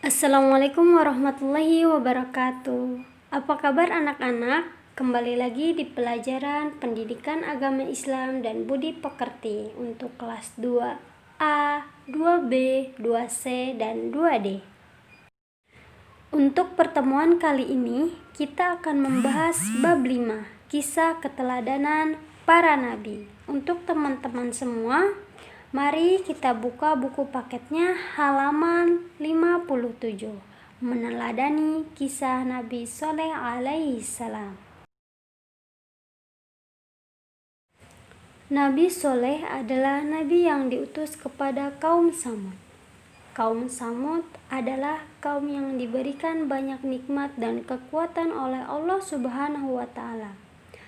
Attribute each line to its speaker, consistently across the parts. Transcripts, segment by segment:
Speaker 1: Assalamualaikum warahmatullahi wabarakatuh. Apa kabar anak-anak? Kembali lagi di pelajaran Pendidikan Agama Islam dan Budi Pekerti untuk kelas 2A, 2B, 2C, dan 2D. Untuk pertemuan kali ini, kita akan membahas bab 5, kisah keteladanan para nabi. Untuk teman-teman semua, mari kita buka buku paketnya halaman 57. Meneladani kisah Nabi Soleh alaihi salam. Nabi Soleh adalah nabi yang diutus kepada kaum Samud. Kaum Samud adalah kaum yang diberikan banyak nikmat dan kekuatan oleh Allah Subhanahu wa Ta'ala.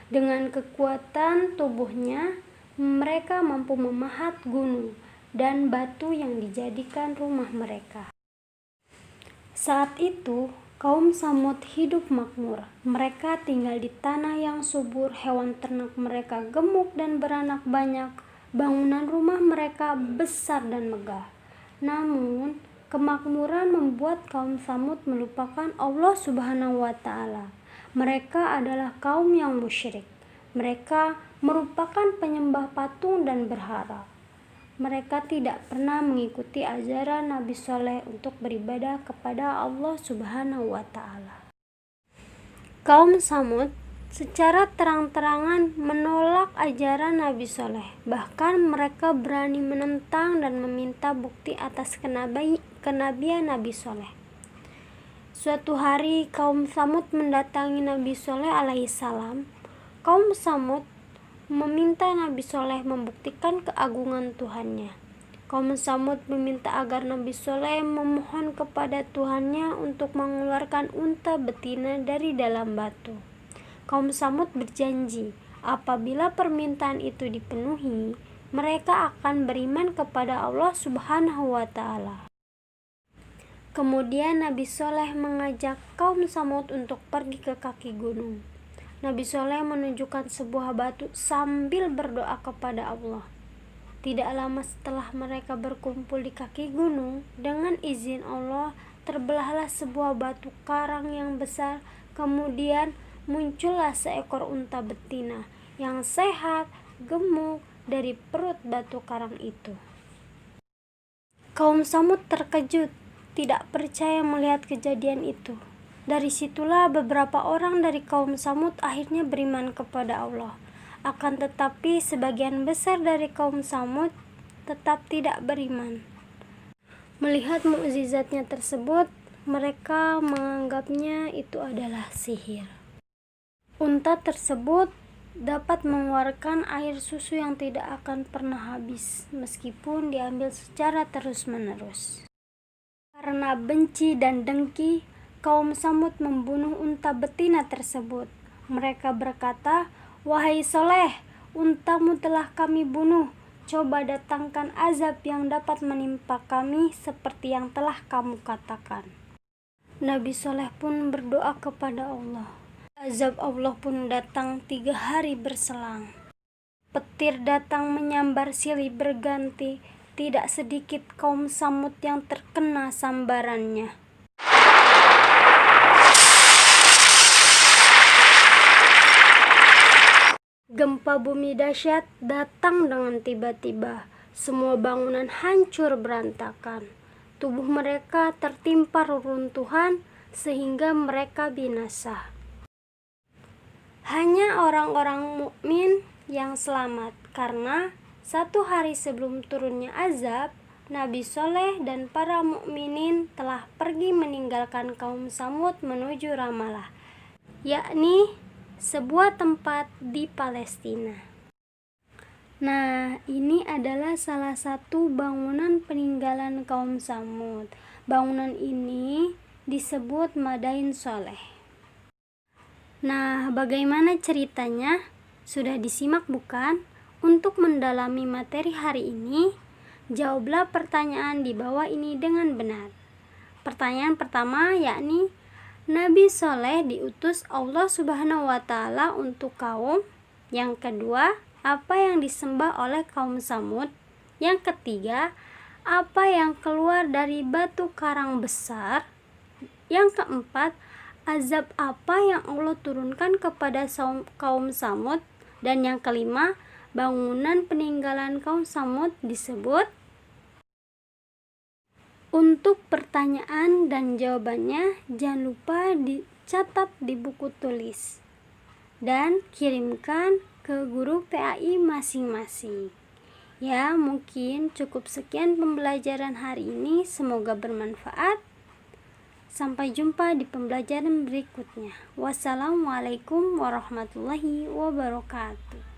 Speaker 1: Dengan kekuatan tubuhnya, mereka mampu memahat gunung dan batu yang dijadikan rumah mereka. Saat itu, kaum Samud hidup makmur. Mereka tinggal di tanah yang subur, hewan ternak mereka gemuk dan beranak banyak, bangunan rumah mereka besar dan megah. Namun, kemakmuran membuat kaum Samud melupakan Allah Subhanahu wa Ta'ala. Mereka adalah kaum yang musyrik. Mereka merupakan penyembah patung dan berhala. Mereka tidak pernah mengikuti ajaran Nabi Soleh untuk beribadah kepada Allah Subhanahu wa Ta'ala. Kaum Samud secara terang-terangan menolak ajaran Nabi Soleh. Bahkan mereka berani menentang dan meminta bukti atas kenabian Nabi Soleh. Suatu hari kaum Samud mendatangi Nabi Soleh alaihissalam. Kaum Samud meminta Nabi Soleh membuktikan keagungan Tuhannya. Kaum Samud meminta agar Nabi Soleh memohon kepada Tuhannya untuk mengeluarkan unta betina dari dalam batu. Kaum Samud berjanji, apabila permintaan itu dipenuhi, mereka akan beriman kepada Allah Subhanahu wa Ta'ala. Kemudian Nabi Soleh mengajak kaum Samud untuk pergi ke kaki gunung. Nabi Soleh menunjukkan sebuah batu sambil berdoa kepada Allah. Tidak lama setelah mereka berkumpul di kaki gunung, dengan izin Allah terbelahlah sebuah batu karang yang besar. Kemudian muncullah seekor unta betina yang sehat, gemuk dari perut batu karang itu. Kaum Samud terkejut, tidak percaya melihat kejadian itu. Dari situlah beberapa orang dari kaum Samud akhirnya beriman kepada Allah. Akan tetapi sebagian besar dari kaum Samud tetap tidak beriman. Melihat mukjizatnya tersebut, mereka menganggapnya itu adalah sihir. Unta tersebut dapat mengeluarkan air susu yang tidak akan pernah habis meskipun diambil secara terus-menerus. Karena benci dan dengki, kaum Samud membunuh unta betina tersebut. Mereka berkata, "Wahai Soleh, untamu telah kami bunuh. Coba datangkan azab yang dapat menimpa kami seperti yang telah kamu katakan." Nabi Soleh pun berdoa kepada Allah. Azab Allah pun datang 3 hari berselang. Petir datang menyambar silih berganti. Tidak sedikit kaum Samud yang terkena sambarannya. Gempa bumi dahsyat datang dengan tiba-tiba. Semua bangunan hancur berantakan. Tubuh mereka tertimpa reruntuhan sehingga mereka binasa. Hanya orang-orang mukmin yang selamat, karena 1 hari sebelum turunnya azab, Nabi Soleh dan para mukminin telah pergi meninggalkan kaum Samud menuju Ramalah, yakni sebuah tempat di Palestina. Nah, ini adalah salah satu bangunan peninggalan kaum Samud. Bangunan ini disebut Madain Soleh. Nah, bagaimana ceritanya? Sudah disimak bukan? Untuk mendalami materi hari ini, jawablah pertanyaan di bawah ini dengan benar. Pertanyaan pertama yakni, Nabi Soleh diutus Allah Subhanahu wa Ta'ala untuk kaum. Yang kedua, apa yang disembah oleh kaum Samud? Yang ketiga, Apa yang keluar dari batu karang besar? Yang keempat, azab apa yang Allah turunkan kepada kaum Samud? Dan yang kelima, bangunan peninggalan kaum Samud disebut. Untuk pertanyaan dan jawabannya, jangan lupa dicatat di buku tulis dan kirimkan ke guru PAI masing-masing. Ya, mungkin cukup sekian pembelajaran hari ini. Semoga bermanfaat. Sampai jumpa di pembelajaran berikutnya. Wassalamualaikum warahmatullahi wabarakatuh.